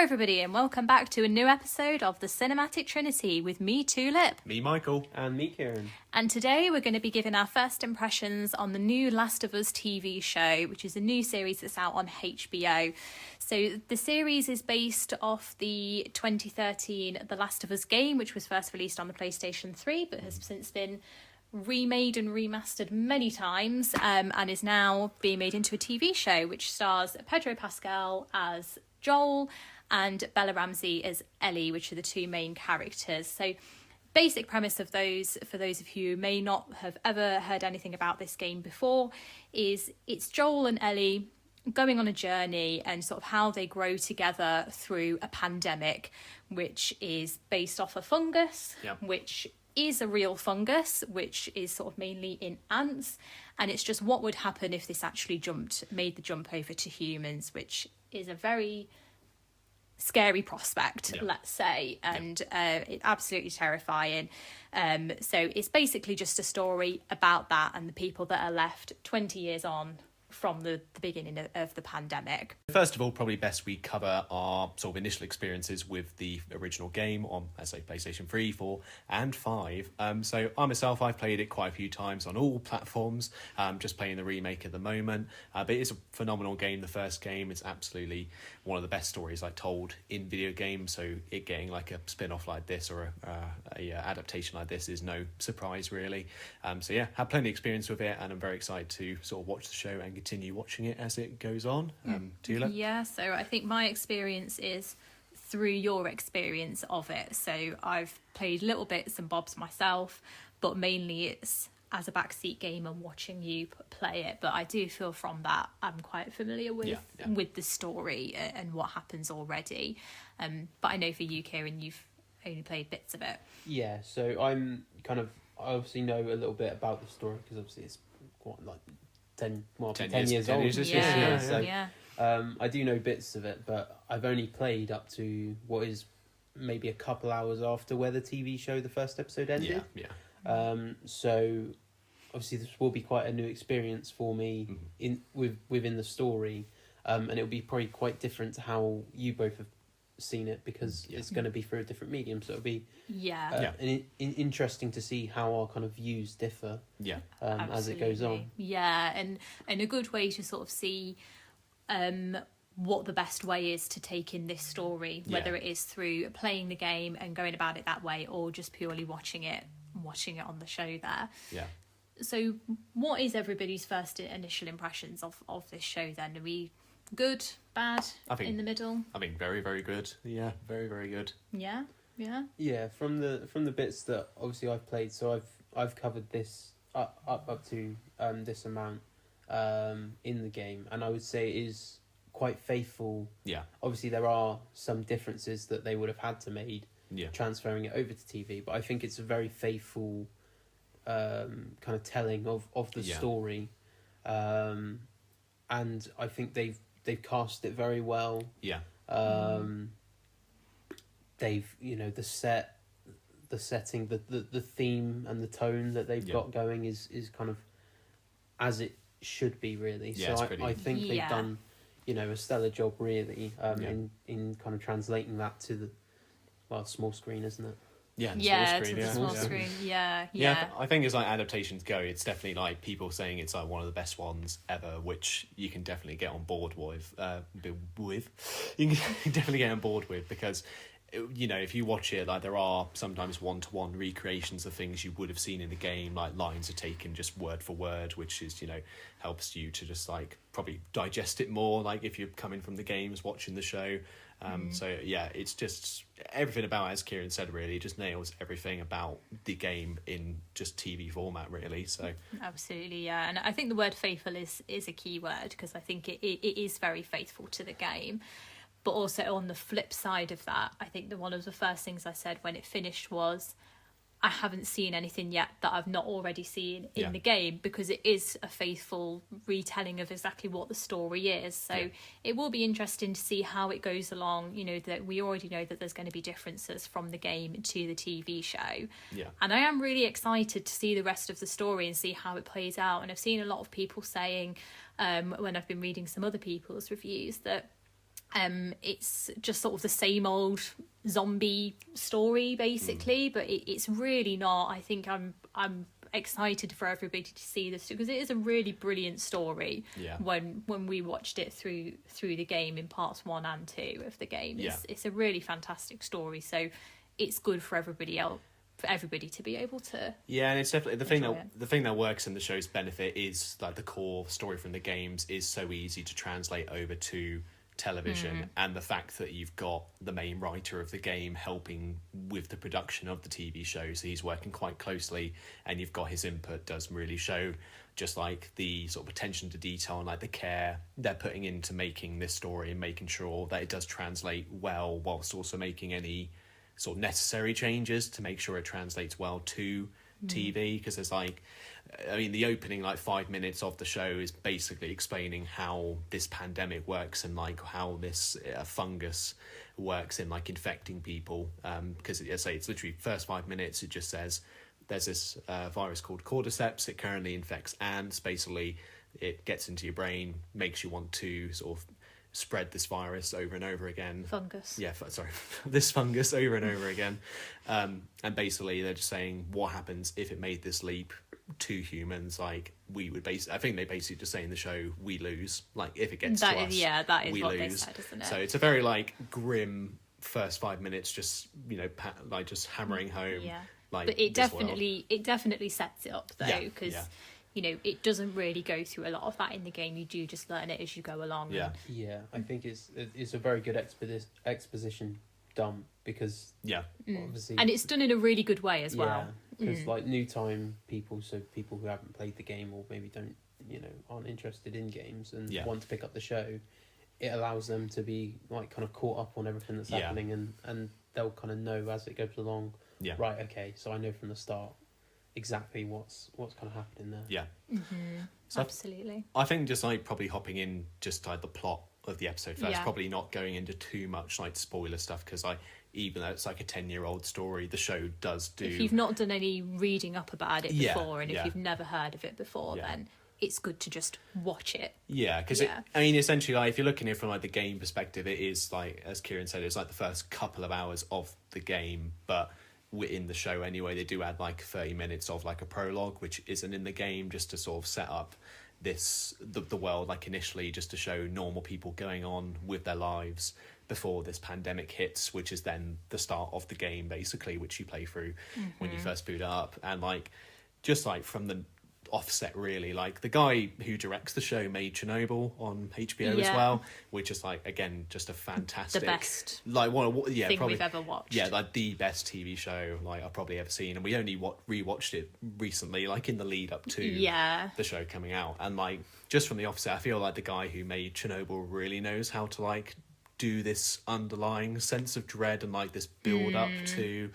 everybody, and welcome back to a new episode of the Cinematic Trinity with me, Tulip. Me, Michael. And me, Kieran. And today we're going to be giving our first impressions on the new Last of Us TV show, which is a new series that's out on HBO. So the series is based off the 2013 The Last of Us game, which was first released on the PlayStation 3, but has since been remade and remastered many times, and is now being made into a TV show, which stars Pedro Pascal as Joel and Bella Ramsey as Ellie, which are the two main characters. So basic premise of those, for those of you who may not have ever heard anything about this game before, is it's Joel and Ellie going on a journey and sort of how they grow together through a pandemic, which is based off a fungus, which is a real fungus, which is sort of mainly in ants, and it's just what would happen if this actually made the jump over to humans, which is a very scary prospect, let's say, and it's absolutely terrifying. So it's basically just a story about that and the people that are left 20 years on from the beginning of the pandemic. First of all, probably best we cover our sort of initial experiences with the original game on, let's say, PlayStation 3, 4 and 5. So I myself, I've played it quite a few times on all platforms, just playing the remake at the moment. But it's a phenomenal game. The first game is absolutely one of the best stories I told in video games. So it getting like a spin-off like this or a adaptation like this is no surprise, really. So yeah, had plenty of experience with it, and I'm very excited to sort of watch the show and continue watching it as it goes on. Tula? Yeah, so I think my experience is through your experience of it. So I've played little bits and bobs myself, but mainly it's as a backseat gamer watching you play it. But I do feel from that I'm quite familiar with the story and what happens already. But I know for you, Kieran, you've only played bits of it. Yeah, so I obviously know a little bit about the story because obviously it's quite like 10 years old. I do know bits of it, but I've only played up to what is maybe a couple hours after where the TV show, the first episode ended. So obviously this will be quite a new experience for me within the story, and it'll be probably quite different to how you both have seen it because it's going to be through a different medium, so it'll be interesting to see how our kind of views differ as it goes on. And a good way to sort of see what the best way is to take in this story, whether it is through playing the game and going about it that way or just purely watching it on the show there. So what is everybody's first initial impressions of this show then? Are we good, bad, in the middle? I mean, very, very good. Yeah, very, very good. Yeah. From the bits that obviously I've played, so I've covered this up to this amount in the game, and I would say it is quite faithful. Yeah. Obviously, there are some differences that they would have had to made transferring it over to TV, but I think it's a very faithful kind of telling of the story, and I think they've cast it very well. They've, the setting, the theme and the tone that they've got going is kind of as it should be, really. So I think they've done, a stellar job, really, in kind of translating that to the small screen, isn't it? Small screen. I think as like adaptations go, it's definitely like people saying it's like one of the best ones ever, which you can definitely get on board with. You can definitely get on board with because, if you watch it, like there are sometimes one-to-one recreations of things you would have seen in the game, like lines are taken just word for word, which is helps you to just like probably digest it more. Like if you're coming from the games, watching the show. So yeah, it's just everything about, as Kieran said, really just nails everything about the game in just TV format, really. So absolutely, and I think the word faithful is a key word because I think it is very faithful to the game. But also on the flip side of that, I think that one of the first things I said when it finished was, I haven't seen anything yet that I've not already seen in the game, because it is a faithful retelling of exactly what the story is. So it will be interesting to see how it goes along. That we already know that there's going to be differences from the game to the TV show. And I am really excited to see the rest of the story and see how it plays out. And I've seen a lot of people saying, when I've been reading some other people's reviews, that It's just sort of the same old zombie story, basically, but it's really not. I think I'm excited for everybody to see this because it is a really brilliant story. When we watched it through the game in parts 1 and 2 of the game, it's a really fantastic story. So it's good for everybody else, for everybody to be able to. Yeah, and it's definitely the thing that works in the show's benefit is like the core story from the games is so easy to translate over to television, and the fact that you've got the main writer of the game helping with the production of the TV show, so he's working quite closely, and you've got his input does really show just like the sort of attention to detail and like the care they're putting into making this story and making sure that it does translate well, whilst also making any sort of necessary changes to make sure it translates well to TV, because there's like, I mean, the opening like 5 minutes of the show is basically explaining how this pandemic works and like how this fungus works in like infecting people, because as I say, it's literally first 5 minutes it just says there's this virus called cordyceps, it currently infects ants, basically it gets into your brain, makes you want to sort of spread this virus over and over again. This fungus over and over again. And basically they're just saying what happens if it made this leap to humans. Like we would I think they basically just say in the show, we lose. Like if it gets to us, that is we what lose. They said, isn't it? So it's a very like grim first 5 minutes, just like just hammering home. Yeah. Like, but it definitely sets it up though, because it doesn't really go through a lot of that in the game. You do just learn it as you go along. Yeah, I think it's a very good exposition dump, because obviously, and it's done in a really good way as well. Because like new time people, so people who haven't played the game or maybe don't, aren't interested in games and want to pick up the show, it allows them to be like kind of caught up on everything that's happening, and they'll kind of know as it goes along. Yeah. Right. Okay. So I know from the start exactly what's kind of happening there. Yeah. So absolutely. I think just like probably hopping in just like the plot of the episode first, probably not going into too much like spoiler stuff, because even though it's like a 10-year-old story, the show does do. If you've not done any reading up about it before, and if you've never heard of it before, then it's good to just watch it. Yeah, because I mean, essentially, like if you're looking at it from like the game perspective, it is like, as Kieran said, it's like the first couple of hours of the game, but in the show anyway, they do add like 30 minutes of like a prologue, which isn't in the game, just to sort of set up the world, like initially just to show normal people going on with their lives before this pandemic hits, which is then the start of the game basically, which you play through when you first boot it up. And like just like from the offset, really, like the guy who directs the show made Chernobyl on HBO as well, which is like, again, just a fantastic, the best like thing probably we've ever watched. Like the best TV show like I've probably ever seen, and we only rewatched it recently, like in the lead up to the show coming out. And like just from the offset, I feel like the guy who made Chernobyl really knows how to like do this underlying sense of dread and like this build up to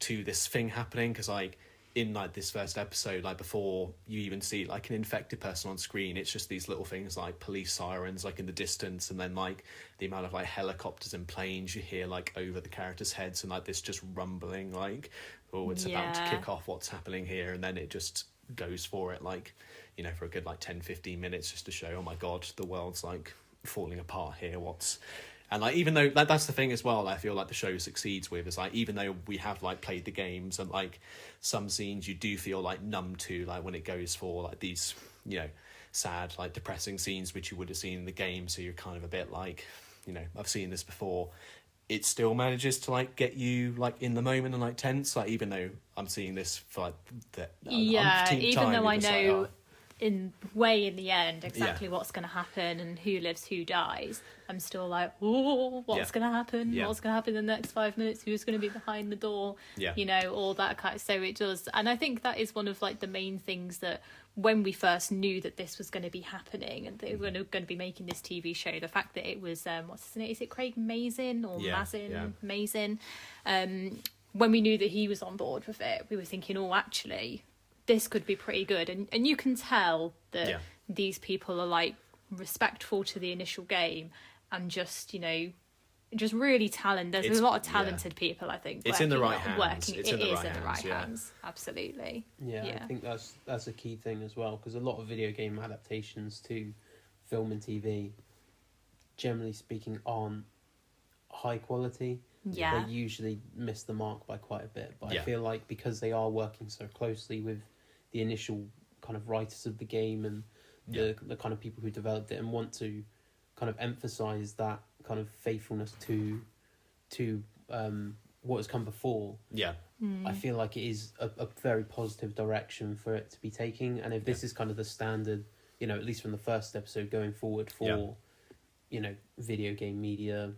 this thing happening, because like in like this first episode, like before you even see like an infected person on screen, it's just these little things like police sirens like in the distance, and then like the amount of like helicopters and planes you hear like over the characters' heads, and like this just rumbling like, oh, it's about to kick off, what's happening here, and then it just goes for it, like, for a good like 10-15 minutes, just to show, oh my god, the world's like falling apart here, and like, even though that's the thing as well, I feel like the show succeeds with, is like, even though we have like played the games, and like some scenes you do feel like numb to, like when it goes for like these sad like depressing scenes which you would have seen in the game, so you're kind of a bit like, I've seen this before, it still manages to like get you like in the moment and like tense, like even though I'm seeing this for like the even though I know in the end exactly what's going to happen and who lives, who dies, I'm still like, oh, what's going to happen? What's going to happen in the next 5 minutes? Who's going to be behind the door? All that kind of, so it does. And I think that is one of like the main things that when we first knew that this was going to be happening and they were going to be making this TV show, the fact that it was what's his name, is it Craig Mazin or Mazin? When we knew that he was on board with it, we were thinking, oh, actually this could be pretty good, and you can tell that these people are like respectful to the initial game, and just just really talented. There's a lot of talented people, I think. It's in the right hands. It is in the right hands. Absolutely. Yeah, I think that's a key thing as well, because a lot of video game adaptations to film and TV, generally speaking, aren't high quality. Yeah. They usually miss the mark by quite a bit. But Yeah. I feel like because they are working so closely with the initial kind of writers of the game and the kind of people who developed it and want to kind of emphasize that kind of faithfulness to what has come before. Yeah. I feel like it is a very positive direction for it to be taking. And if this is kind of the standard, you know, at least from the first episode going forward for, you know, video game media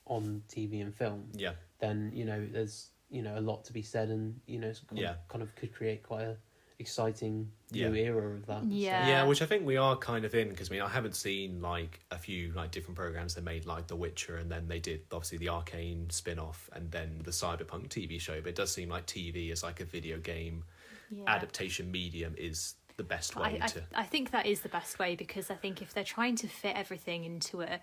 on TV and film, then, you know, there's, you know, a lot to be said, and, you know, it's kind of could create quite a exciting new era of that. Yeah, which I think we are kind of in, because I mean, I haven't seen like a few like different programs they made, like The Witcher, and then they did obviously the Arcane spin-off and then the Cyberpunk TV show, but it does seem like TV as like a video game adaptation medium is the best way I think that is the best way, because I think if they're trying to fit everything into a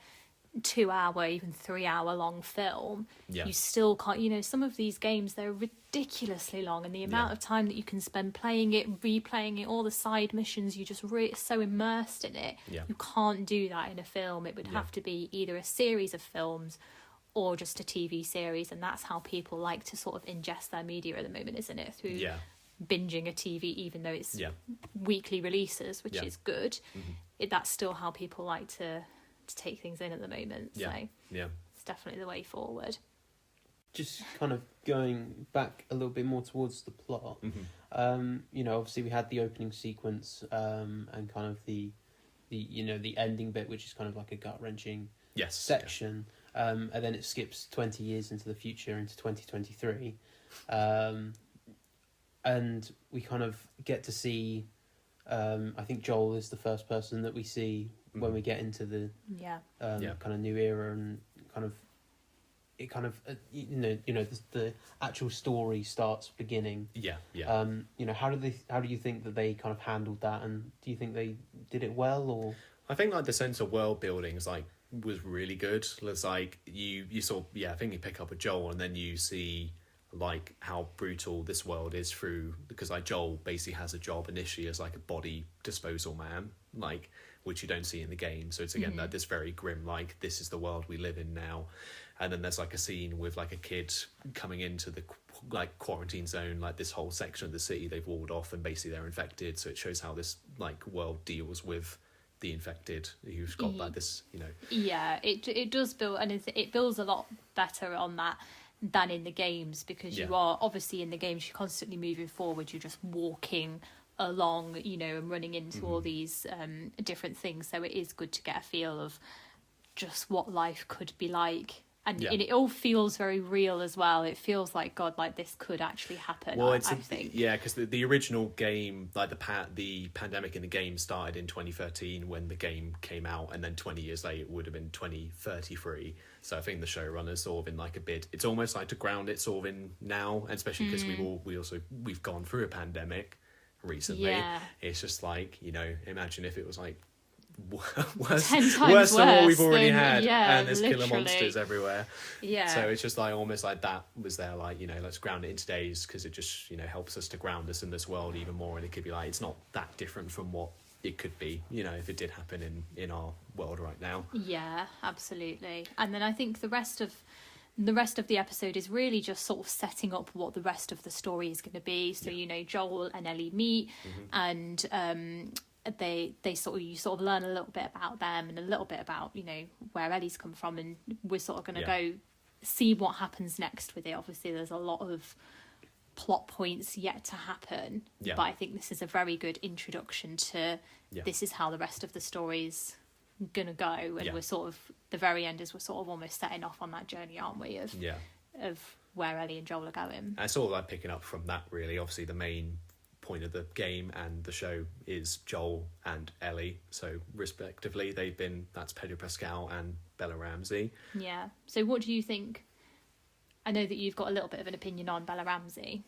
2-hour, even 3-hour long film, you still can't, you know, some of these games, they're ridiculously long, and the amount of time that you can spend playing it, replaying it, all the side missions, you just so immersed in it, you can't do that in a film. It would have to be either a series of films or just a TV series, and that's how people like to sort of ingest their media at the moment, isn't it? Through binging a TV, even though it's weekly releases, which is good. That's still how people like to take things in at the moment. So it's definitely the way forward. Just kind of going back a little bit more towards the plot, you know, obviously we had the opening sequence and kind of the you know, the ending bit, which is kind of like a gut-wrenching section, and then it skips 20 years into the future, into 2023, and we kind of get to see, I think Joel is the first person that we see when we get into the kind of new era, and kind of it kind of you know the actual story starts beginning. You know, how do you think that they kind of handled that, and do you think they did it well? Or I think like the sense of world building is like was really good. It's like you saw I think you pick up with Joel, and then you see like how brutal this world is through, because like Joel basically has a job initially as like a body disposal man, like, which you don't see in the game. So it's again that this very grim, like, this is the world we live in now. And then there's like a scene with like a kid coming into the like quarantine zone, like this whole section of the city they've walled off, and basically they're infected. So it shows how this like world deals with the infected who's got like this, you know. Yeah, it does build, and it builds a lot better on that than in the games, because you are obviously in the games you're constantly moving forward, you're just walking along, you know, and running into all these different things. So it is good to get a feel of just what life could be like. And it all feels very real as well. It feels like, God, like this could actually happen. Well, I think. Yeah, because the original game, like the pandemic in the game started in 2013 when the game came out, and then 20 years later it would have been 2033. So I think the showrunners sort of in like a bit, it's almost like to ground it sort of in now, and especially because we've gone through a pandemic recently. Yeah. It's just like, you know, imagine if it was like worse than what we've already had, and there's killer monsters everywhere. So it's just like almost like that was there, like, you know, let's ground it in today's, because it just, you know, helps us to ground us in this world even more, and it could be like it's not that different from what it could be, you know, if it did happen in our world right now. Yeah, absolutely. And then I think the rest of the episode is really just sort of setting up what the rest of the story is going to be. So you know, Joel and Ellie meet, and you sort of learn a little bit about them and a little bit about, you know, where Ellie's come from, and we're sort of going to go see what happens next with it. Obviously there's a lot of plot points yet to happen, but I think this is a very good introduction to this is how the rest of the story's gonna go, and we're sort of, the very end is we're sort of almost setting off on that journey, aren't we, of where Ellie and Joel are going. And sort of like picking up from that, really. Obviously the main point of the game and the show is Joel and Ellie, so respectively that's Pedro Pascal and Bella Ramsey. So what do you think? I know that you've got a little bit of an opinion on Bella Ramsey.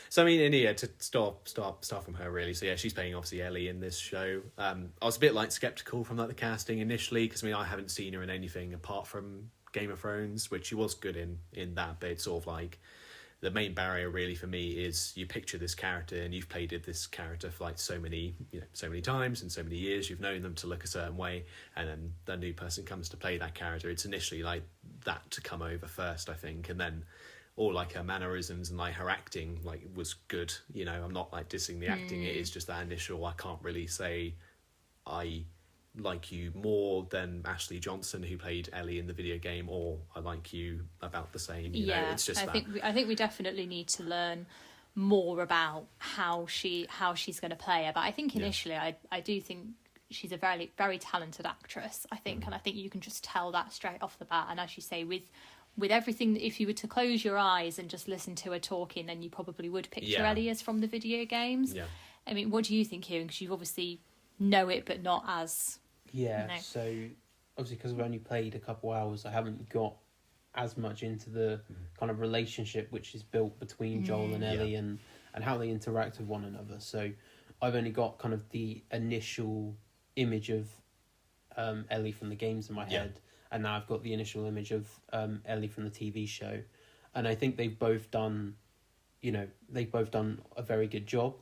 So I mean, to start from her, really. So she's playing obviously Ellie in this show. I was a bit like skeptical from like the casting initially, because I mean I haven't seen her in anything apart from Game of Thrones, which she was good in that, but it's sort of like the main barrier really for me is you picture this character and you've played this character for like so many times and so many years, you've known them to look a certain way, and then the new person comes to play that character. It's initially like that to come over first, I think, and then all like her mannerisms and like her acting like was good. I'm not like dissing the acting, it is just that initial, I can't really say I like you more than Ashley Johnson who played Ellie in the video game, or I like you about the same. It's just I think we definitely need to learn more about how she's going to play her. But I think initially, I do think she's a very, very talented actress. I think, and I think you can just tell that straight off the bat. And as you say, with everything, if you were to close your eyes and just listen to her talking, then you probably would picture Ellie as from the video games. Yeah. I mean, what do you think, Kieran? Because you've obviously know it, but not as... So obviously because I've only played a couple hours, I haven't got as much into the kind of relationship which is built between Joel and Ellie and how they interact with one another. So I've only got kind of the initial image of Ellie from the games in my head, and now I've got the initial image of Ellie from the TV show, and I think they've both done a very good job.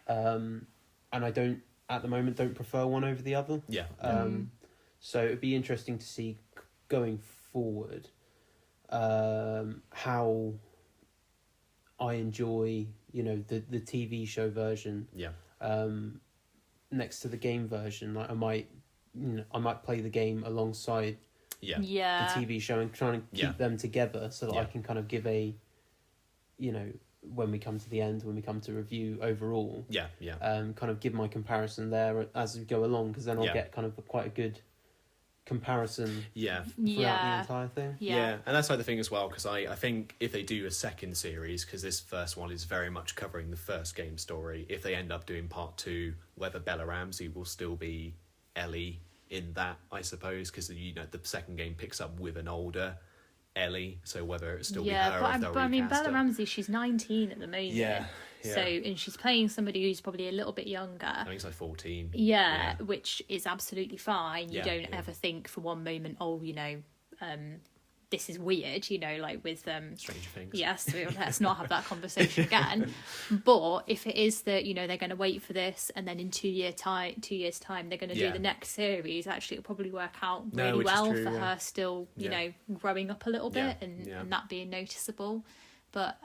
And I don't at the moment don't prefer one over the other. So it'd be interesting to see going forward how I enjoy the TV show version next to the game version. Like I might play the game alongside the TV show and try and keep them together so that I can kind of give a when we come to the end, when we come to review overall, kind of give my comparison there as we go along, because then I'll get kind of quite a good comparison throughout the entire thing. And that's like the thing as well, because I think if they do a second series, because this first one is very much covering the first game story, if they end up doing part 2, whether Bella Ramsey will still be Ellie in that, I suppose, because the second game picks up with an older Ellie, so whether it still be her or if they'll but I mean, recast Bella her. Ramsey, she's 19 at the moment. So, and she's playing somebody who's probably a little bit younger. I think it's like 14. Which is absolutely fine. You don't ever think for one moment, this is weird, like with Stranger Things. Yes, let's not have that conversation again. But if it is that they're going to wait for this, and then in 2 years time they're going to do the next series, actually it'll probably work out really well for her still growing up a little bit and that being noticeable. But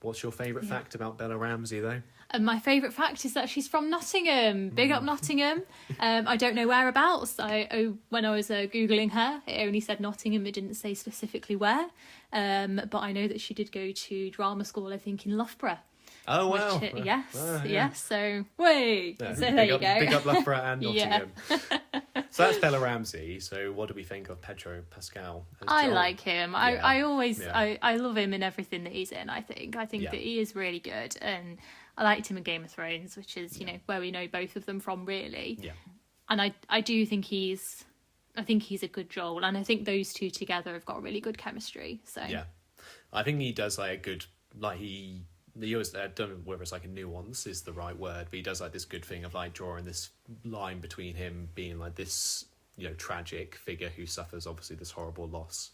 what's your favourite fact about Bella Ramsey though? And my favourite fact is that she's from Nottingham. Big up Nottingham. I don't know whereabouts. When I was Googling her, it only said Nottingham. It didn't say specifically where. But I know that she did go to drama school, I think, in Loughborough. Oh, wow. Yes. So, so there you go. Big up Loughborough and Nottingham. So that's Bella Ramsey. So what do we think of Pedro Pascal as I Joel? like him. I always I love him in everything that he's in, I think that he is really good, and I liked him in Game of Thrones, which is where we know both of them from, really. And I do think he's a good Joel, and I think those two together have got really good chemistry. So I think he does like a good he always, I don't know whether it's like a nuance is the right word, but he does like this good thing of like drawing this line between him being like this tragic figure who suffers obviously this horrible loss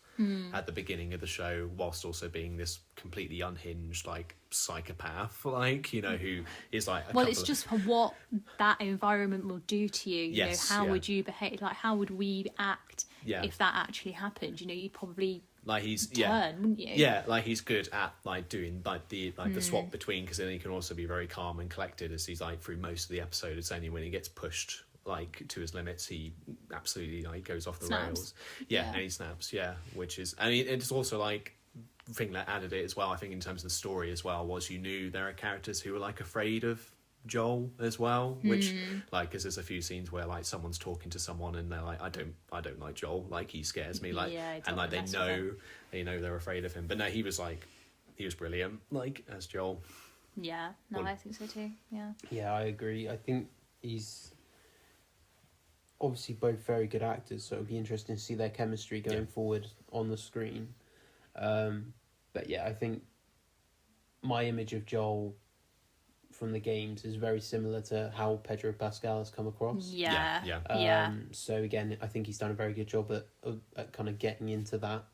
at the beginning of the show, whilst also being this completely unhinged like psychopath, who is like it's just what that environment will do to you. How would you behave? Like, how would we act if that actually happened? You'd probably he's turn, wouldn't you? He's good at like doing like the swap between, because then he can also be very calm and collected as he's like through most of the episode. It's only when he gets pushed like to his limits he absolutely goes off the rails. And he snaps. Which is, I mean, it's also like the thing that added it as well, I think, in terms of the story as well, was you knew there are characters who were like afraid of Joel as well, which like, because there's a few scenes where like someone's talking to someone and they're like, I don't like Joel, like he scares me, like, and like they know they're afraid of him. But no, he was brilliant like as Joel. I think so too. I agree. I think he's obviously both very good actors, so it'll be interesting to see their chemistry going forward on the screen. But I think my image of Joel from the games is very similar to how Pedro Pascal has come across. So again, I think he's done a very good job at kind of getting into that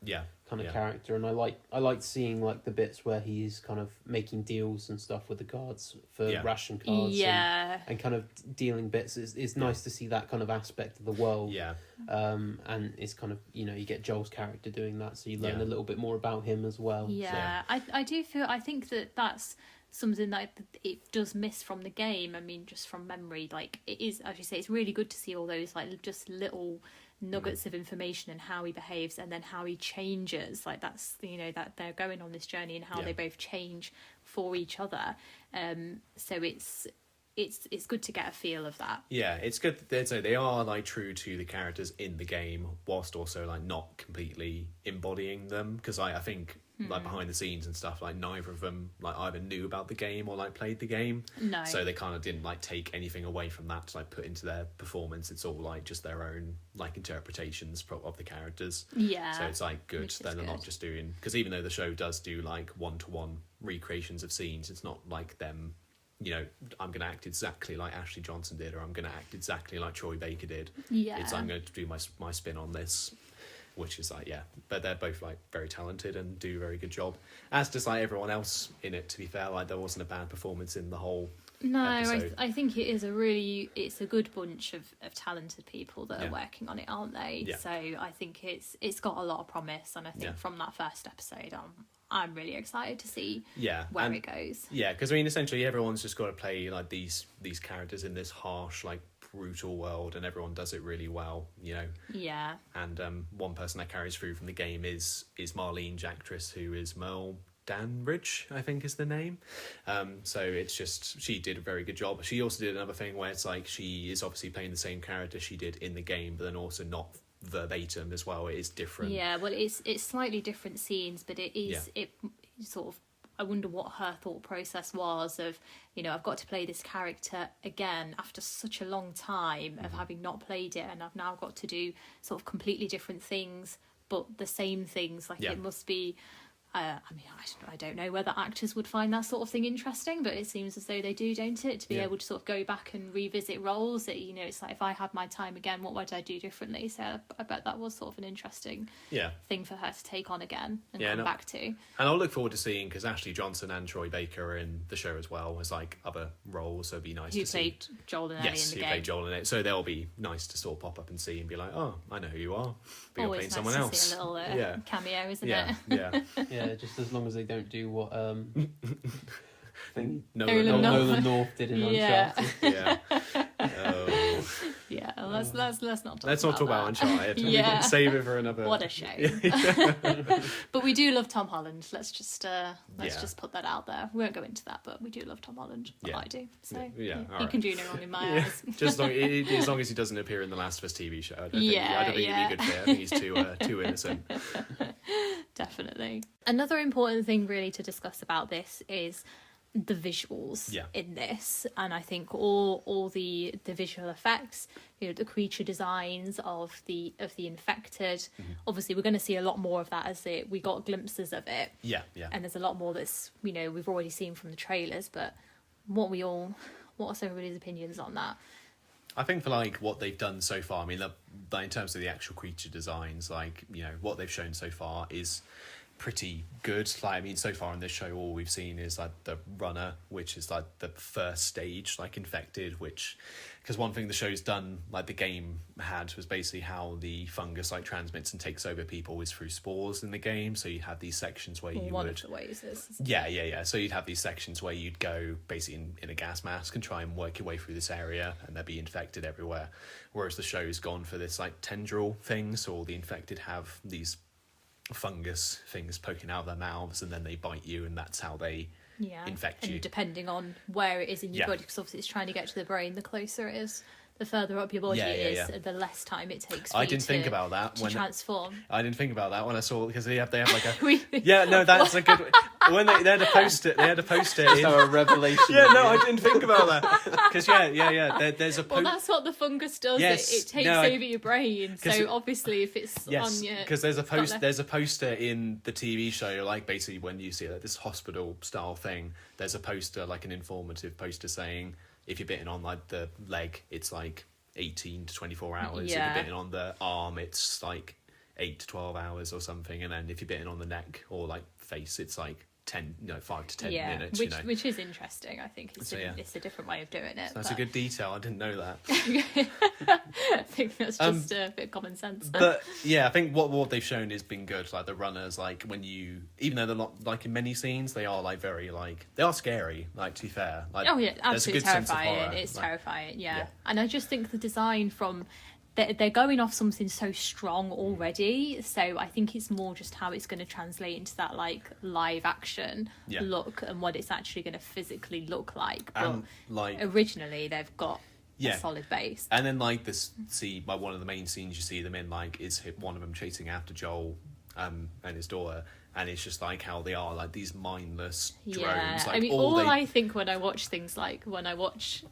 kind of character, and I like seeing like the bits where he's kind of making deals and stuff with the guards for ration cards and kind of dealing bits. It's nice to see that kind of aspect of the world. And it's kind of, you know, you get Joel's character doing that, so you learn a little bit more about him as well. I think that's something that it does miss from the game. I mean, just from memory, like, it is, as you say, it's really good to see all those like just little nuggets of information and how he behaves and then how he changes. Like, that's, you know, that they're going on this journey and how they both change for each other. So it's good to get a feel of that. Yeah, it's good that they are like true to the characters in the game whilst also like not completely embodying them, because I think like behind the scenes and stuff, like neither of them like either knew about the game or like played the game. No. So they kind of didn't like take anything away from that to like put into their performance. It's all like just their own like interpretations of the characters. Yeah. So it's like good that they're not just doing, because even though the show does do like one-to-one recreations of scenes, it's not like them, you know, I'm going to act exactly like Ashley Johnson did, or I'm going to act exactly like Troy Baker did. Yeah. It's I'm going to do my spin on this, which is like, but they're both like very talented and do a very good job, as does like everyone else in it, to be fair. Like, there wasn't a bad performance in the whole episode. I think it's a good bunch of talented people that are working on it, aren't they? So I think it's got a lot of promise, and I think from that first episode I'm really excited to see where it goes. Yeah, because I mean, essentially everyone's just got to play like these characters in this harsh, like brutal world, and everyone does it really well, you know. Yeah. And one person that carries through from the game is Marlene's actress, who is Merle Danbridge, I think is the name. So it's just, she did a very good job. She also did another thing where it's like she is obviously playing the same character she did in the game, but then also not verbatim as well. It is different. Yeah, well, it's slightly different scenes, but it sort of, I wonder what her thought process was of, you know, I've got to play this character again after such a long time of having not played it, and I've now got to do sort of completely different things, but the same things. Like, it must be, I mean, I don't know whether actors would find that sort of thing interesting, but it seems as though they do, don't it? To be able to sort of go back and revisit roles that, you know, it's like, if I had my time again, what would I do differently? So I bet that was sort of an interesting thing for her to take on again and come back to. And I'll look forward to seeing, because Ashley Johnson and Troy Baker are in the show as well as like other roles, so it'd be nice to see. Who played Joel and Ellie in the game. Who played Joel and Ellie. So they'll be nice to sort of pop up and see and be like, oh, I know who you are. But always you're playing nice someone else. See a little cameo, isn't it? Yeah, just as long as they don't do what Nolan North did in Uncharted. Let's not talk about Uncharted. We can save it for another. What a shame. But we do love Tom Holland. Let's just put that out there. We won't go into that, but we do love Tom Holland. I do. So he can do no wrong in my eyes. Just as long as he doesn't appear in the Last of Us TV show. I don't think he'd be a good fit. I think he's too innocent. Definitely. Another important thing really to discuss about this is the visuals in this, and I think all the visual effects, you know, the creature designs of the infected. Obviously we're going to see a lot more of that as we got glimpses of it, and there's a lot more that's, you know, we've already seen from the trailers, but what are everybody's opinions on that? I think for like what they've done so far, I mean, in terms of the actual creature designs, like, you know, what they've shown so far is pretty good. Like, I mean, so far in this show, all we've seen is like the runner, which is like the first stage, like infected, which, because one thing the show's done, like the game had, was basically how the fungus like transmits and takes over people is through spores in the game. So you have these sections where one of the ways is. So you'd have these sections where you'd go basically in a gas mask and try and work your way through this area, and they'd be infected everywhere. Whereas the show's gone for this like tendril thing, so all the infected have these fungus things poking out of their mouths, and then they bite you, and that's how they infect you. And depending on where it is in your body, because obviously it's trying to get to the brain, the closer it is, the further up your body is, the less time it takes for think about that to transform. I didn't think about that when I saw, because they have like a that's a good when they had to post it Just a revelation. I didn't think about that, because there's a well, that's what the fungus does. It takes over your brain, so obviously if it's on your, because there's a poster in the TV show, like basically when you see this hospital style thing, there's a poster, like an informative poster saying, if you're bitten on like the leg, it's like 18 to 24 hours. If you're bitten on the arm, it's like 8 to 12 hours or something. And then if you're bitten on the neck or like face, it's like 5 to 10 minutes. Which is interesting. I think it's a different way of doing it. So that's a good detail. I didn't know that. I think that's just a bit of common sense. But yeah, I think what they've shown has been good. Like the runners, like even though they're not like in many scenes, they are like very like they are scary. Like, to be fair, like absolutely terrifying. It's like, terrifying. Yeah, and I just think the design from. They're going off something so strong already, so I think it's more just how it's going to translate into that like live action look and what it's actually going to physically look like. But originally they've got a solid base. And then like this scene, like one of the main scenes you see them in, like is one of them chasing after Joel and his daughter, and it's just like how they are like these mindless drones. Like, I mean, I think when I watch things like when I was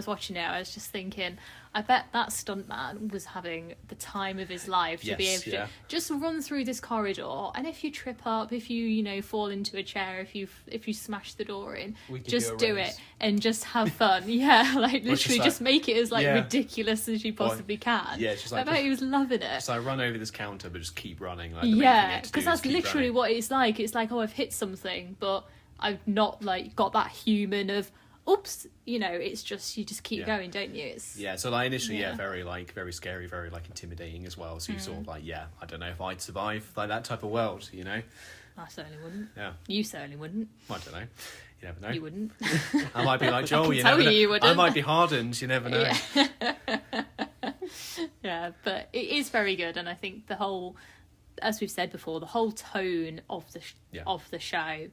watching it, I was just thinking, I bet that stuntman was having the time of his life to be able to just run through this corridor, and if you trip up, if you fall into a chair, if you smash the door in, just do it and just have fun. Like literally just make it as like ridiculous as you possibly can. It's just like, I bet he was loving it. So I run over this counter, but just keep running. Like, because that's literally what it's like. It's like, I've hit something, but I've not like got that human of, oops, it's just, you just keep going, don't you? So like initially very scary, very like intimidating as well, so you sort of like I don't know if I'd survive like that type of world. I certainly wouldn't. You certainly wouldn't. I don't know, you never know. You wouldn't. I might be like Joel, you never know. You wouldn't. I might be hardened, you never know. But it is very good, and I think the whole, as we've said before, the whole tone of the show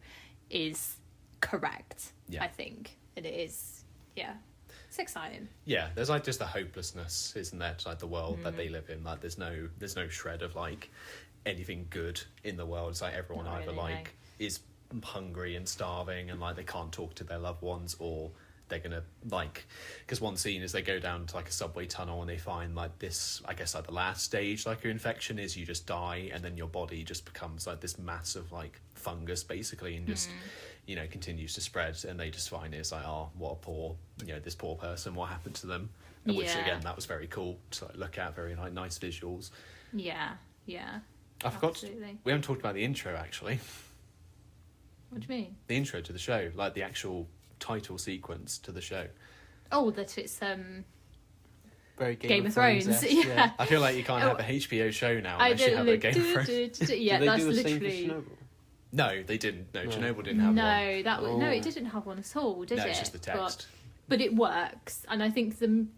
is correct. I think. And it is, it's exciting. There's like just the hopelessness, isn't there, to like the world that they live in. Like there's no shred of like anything good in the world. It's like everyone is hungry and starving, and like they can't talk to their loved ones, or they're gonna like, because one scene is they go down to like a subway tunnel and they find like this, I guess like the last stage like your infection is you just die, and then your body just becomes like this massive like fungus basically, and just continues to spread, and they just find it's like, oh, what a poor this poor person, what happened to them. Which again, that was very cool to like look at, very like nice visuals. I forgot, we haven't talked about the intro actually. What do you mean? The intro to the show, like the actual title sequence to the show. Oh, that it's very Game of Thrones. I feel like you can't have a HBO show now unless you have a Game of Thrones. Did they that's do the literally. same for Chernobyl? No, they didn't. No, Chernobyl didn't have one. No, it didn't have one at all, did it? No, it's just the text. But it works, and I think the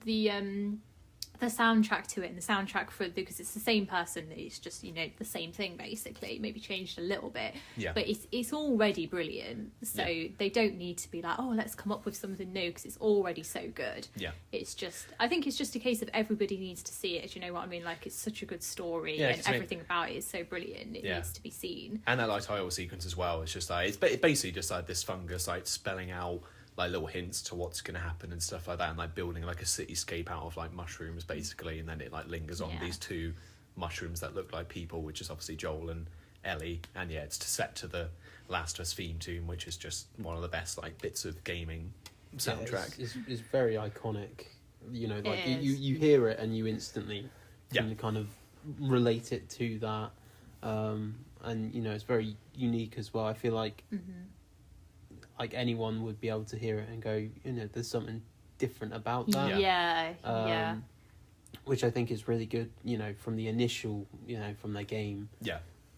soundtrack to it, and the soundtrack because it's the same person, it's just the same thing basically, maybe changed a little bit, but it's already brilliant, so they don't need to be like, oh, let's come up with something new, because it's already so good. It's just, I think it's just a case of everybody needs to see it. Do you know what I mean? Like, it's such a good story, and everything about it is so brilliant, it needs to be seen. And that like title sequence as well, it's just like, it's basically just like this fungus like spelling out like little hints to what's going to happen and stuff like that, and like building like a cityscape out of like mushrooms basically, and then it like lingers on these two mushrooms that look like people, which is obviously Joel and Ellie, and it's set to the Last of Us theme tune, which is just one of the best like bits of gaming soundtrack. It's very iconic, like you hear it and you instantly can kind of relate it to that, and it's very unique as well. I feel like like anyone would be able to hear it and go, there's something different about that. Which I think is really good, from the initial, from their game.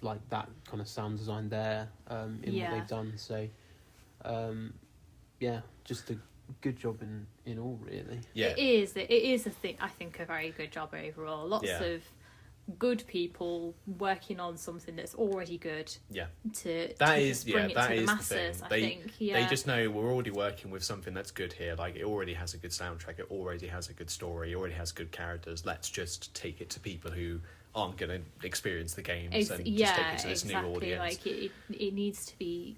Like that kind of sound design there, in what they've done. So, just a good job in all, really. It is a thing. I think a very good job overall. Lots of good people working on something that's already good. Yeah, to that to is bring yeah it that to the is masses. the thing. I They think yeah. they just know we're already working with something that's good here. Like it already has a good soundtrack. It already has a good story. It already has good characters. Let's just take it to people who aren't going to experience the games and just take it to this new audience. Like it needs to be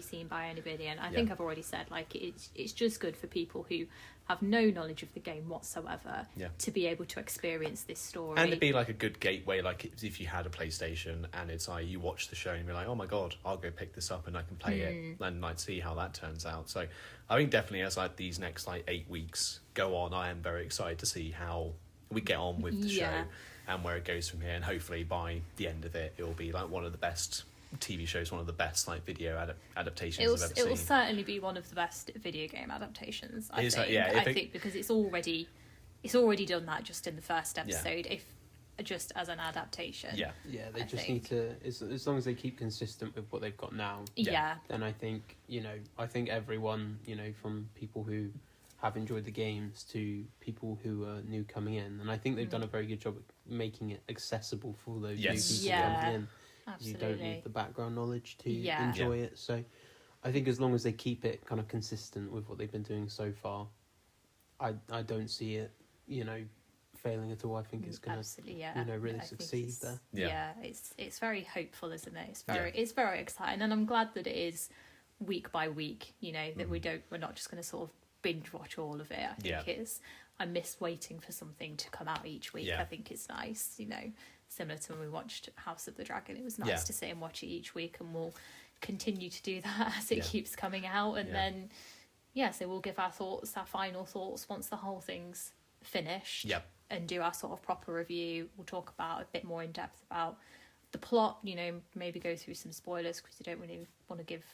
seen by anybody, and I think I've already said like it's just good for people who have no knowledge of the game whatsoever to be able to experience this story, and it'd be like a good gateway. Like if you had a PlayStation and it's like you watch the show and you're like, oh my god, I'll go pick this up and I can play it and like see how that turns out. So I think definitely as like these next like 8 weeks go on, I am very excited to see how we get on with the show and where it goes from here, and hopefully by the end of it it'll be like one of the best TV shows, one of the best like video adaptations I've ever seen. It will certainly be one of the best video game adaptations. I think because it's already done that just in the first episode. If just as an adaptation, they just need to as long as they keep consistent with what they've got now. Then I think everyone, from people who have enjoyed the games to people who are new coming in, and I think they've done a very good job at making it accessible for those new people coming in. Absolutely. You don't need the background knowledge to enjoy it. So I think as long as they keep it kind of consistent with what they've been doing so far, I don't see it, failing at all. I think it's going to really succeed there. Yeah, it's very hopeful, isn't it? It's very exciting, and I'm glad that it is week by week, that we're not just going to sort of binge watch all of it. I think I miss waiting for something to come out each week. I think it's nice, similar to when we watched House of the Dragon. It was nice to sit and watch it each week, and we'll continue to do that as it keeps coming out. And then, so we'll give our final thoughts once the whole thing's finished, and do our sort of proper review. We'll talk about a bit more in depth about the plot, maybe go through some spoilers because you don't really want to give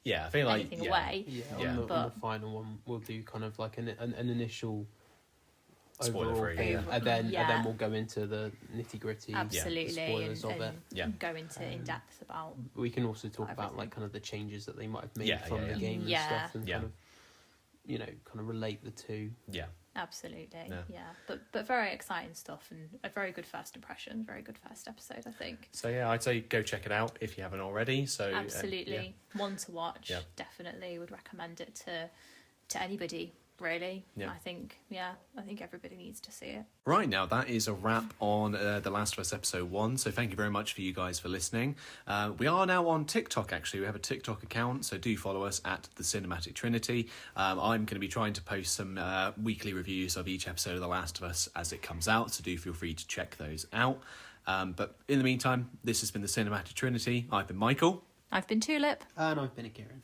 I feel like anything away. On the final one, we'll do kind of like an initial spoiler free, and then we'll go into the nitty gritty spoilers of it. Go into in depth about. We can also talk about like kind of the changes that they might have made from the game and stuff, and kind of relate the two. Absolutely, but very exciting stuff, and a very good first impression, very good first episode, I think. So I'd say go check it out if you haven't already. So absolutely, one to watch. Definitely would recommend it to anybody. Really, I think everybody needs to see it. Right, now that is a wrap on The Last of Us episode 1, so thank you very much for you guys for listening. We are now on TikTok, actually. We have a TikTok account, so do follow us at The Cinematic Trinity. I'm going to be trying to post some weekly reviews of each episode of The Last of Us as it comes out, so do feel free to check those out. But in the meantime, this has been The Cinematic Trinity. I've been Michael. I've been Tulip. And I've been Kieran.